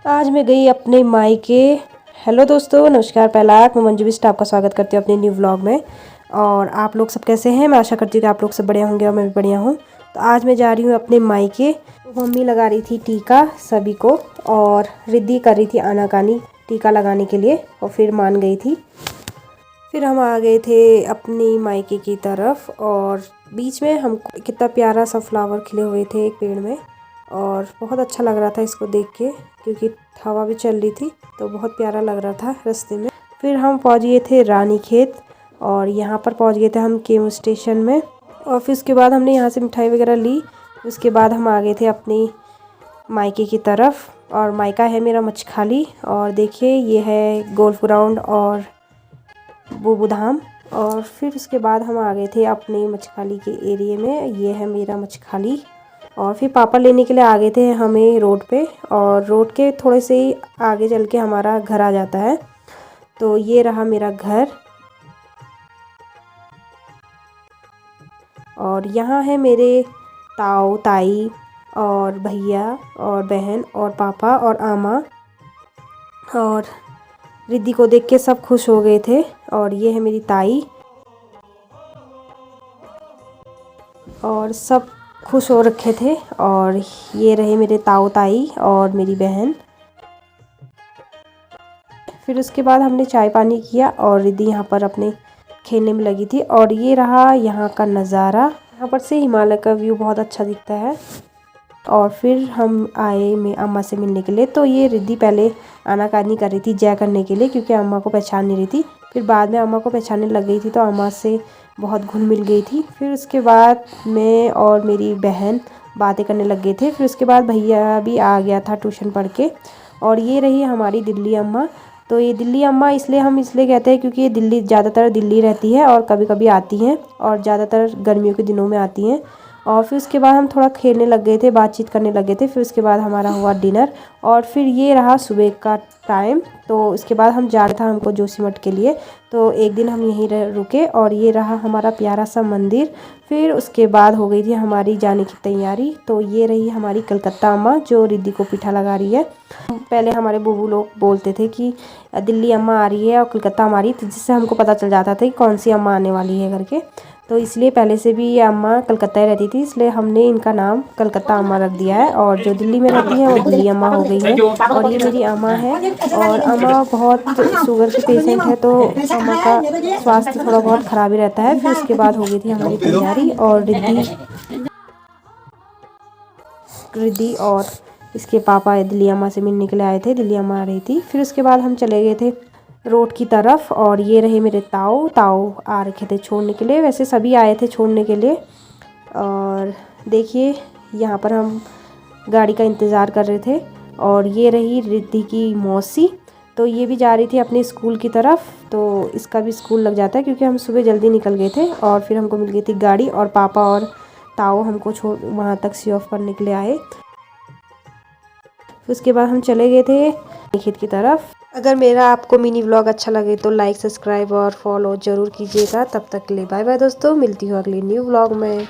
आज मैं गई अपने मायके। हेलो दोस्तों, नमस्कार। पहला मैं मंजू बिस्ट आपका स्वागत करती हूँ अपने न्यू व्लॉग में। और आप लोग सब कैसे हैं? मैं आशा करती हूँ कि आप लोग सब बढ़िया होंगे और मैं भी बढ़िया हूँ। तो आज मैं जा रही हूँ अपने मायके। तो मम्मी लगा रही थी टीका सभी को और रिद्धि कर रही थी आनाकानी टीका लगाने के लिए और फिर मान गई थी। फिर हम आ गए थे अपनी मायके की तरफ और बीच में हमको कितना प्यारा सा फ्लावर खिले हुए थे एक पेड़ में और बहुत अच्छा लग रहा था इसको देख के, क्योंकि हवा भी चल रही थी तो बहुत प्यारा लग रहा था रास्ते में। फिर हम पहुंच गए थे रानीखेत और यहाँ पर पहुंच गए थे हम केम स्टेशन में। और फिर उसके बाद हमने यहाँ से मिठाई वगैरह ली। उसके बाद हम आ गए थे अपनी मायके की तरफ और मायका है मेरा मच्छखाली। और देखिए ये है गोल्फ ग्राउंड और बूबू धाम। और फिर उसके बाद हम आ गए थे अपने मच्छखाली के एरिए में। ये है मेरा मच्छखाली। और फिर पापा लेने के लिए आ गए थे हमें रोड पे और रोड के थोड़े से ही आगे चल के हमारा घर आ जाता है। तो ये रहा मेरा घर और यहाँ है मेरे ताऊ ताई और भैया और बहन और पापा और आमा। और रिद्धि को देख के सब खुश हो गए थे। और ये है मेरी ताई और सब खुश हो रखे थे। और ये रहे मेरे ताऊ ताई और मेरी बहन। फिर उसके बाद हमने चाय पानी किया और रिद्धि यहाँ पर अपने खेलने में लगी थी। और ये रहा यहाँ का नज़ारा। यहाँ पर से हिमालय का व्यू बहुत अच्छा दिखता है। और फिर हम आए मैं अम्मा से मिलने के लिए। तो ये रिद्धि पहले आनाकानी कर रही थी जय करने के लिए, क्योंकि अम्मा को पहचान नहीं रही थी। फिर बाद में अम्मा को पहचानने लग गई थी तो अम्मा से बहुत घुल मिल गई थी। फिर उसके बाद मैं और मेरी बहन बातें करने लग गए थे। फिर उसके बाद भैया भी आ गया था ट्यूशन पढ़ के। और ये रही हमारी दिल्ली अम्मा। तो ये दिल्ली अम्मा इसलिए हम इसलिए कहते हैं क्योंकि ये दिल्ली ज़्यादातर दिल्ली रहती है और कभी कभी आती हैं और ज़्यादातर गर्मियों के दिनों में आती हैं। और फिर उसके बाद हम थोड़ा खेलने लग गए थे, बातचीत करने लग गए थे। फिर उसके बाद हमारा हुआ डिनर और फिर ये रहा सुबह का टाइम। तो इसके बाद हम जा रहा था हमको जोशीमठ के लिए। तो एक दिन हम यहीं रुके और ये रहा हमारा प्यारा सा मंदिर। फिर उसके बाद हो गई थी हमारी जाने की तैयारी। तो ये रही हमारी कलकत्ता अम्मा जो रिद्धि को पीठा लगा रही है। पहले हमारे बूबू लोग बोलते थे कि दिल्ली अम्मा आ रही है और कलकत्ता अम्मा आ रही है, तो जिससे हमको पता चल जाता था कि कौन सी अम्मा आने वाली है करके। तो इसलिए पहले से भी ये अम्मा कलकत्ता ही रहती थी, इसलिए हमने इनका नाम कलकत्ता अम्मा रख दिया है। और जो दिल्ली में रहती है वो दिल्ली अम्मा हो गई है। और ये मेरी अम्मा है और अम्मा बहुत शुगर के पेशेंट है तो अम्मा का स्वास्थ्य थोड़ा बहुत ख़राब ही रहता है। फिर उसके बाद हो गई थी हमारी तैयारी और रिद्धि और इसके पापा दिल्ली अम्मा से मिलने के लिए आए थे। दिल्ली अम्मा आ रही थी। फिर उसके बाद हम चले गए थे रोड की तरफ और ये रहे मेरे ताऊ ताऊ आ रखे थे छोड़ने के लिए। वैसे सभी आए थे छोड़ने के लिए। और देखिए यहाँ पर हम गाड़ी का इंतज़ार कर रहे थे। और ये रही रिद्धि की मौसी। तो ये भी जा रही थी अपने स्कूल की तरफ। तो इसका भी स्कूल लग जाता है क्योंकि हम सुबह जल्दी निकल गए थे। और फिर हमको मिल गई थी गाड़ी और पापा और ताऊ हमको छोड़ वहाँ तक सी ऑफ करने के लिए आए। फिर उसके बाद हम चले गए थे खेत की तरफ। अगर मेरा आपको मिनी व्लॉग अच्छा लगे तो लाइक सब्सक्राइब और फॉलो ज़रूर कीजिएगा। तब तक के लिए बाय बाय दोस्तों, मिलती हूँ अगले न्यू व्लॉग में।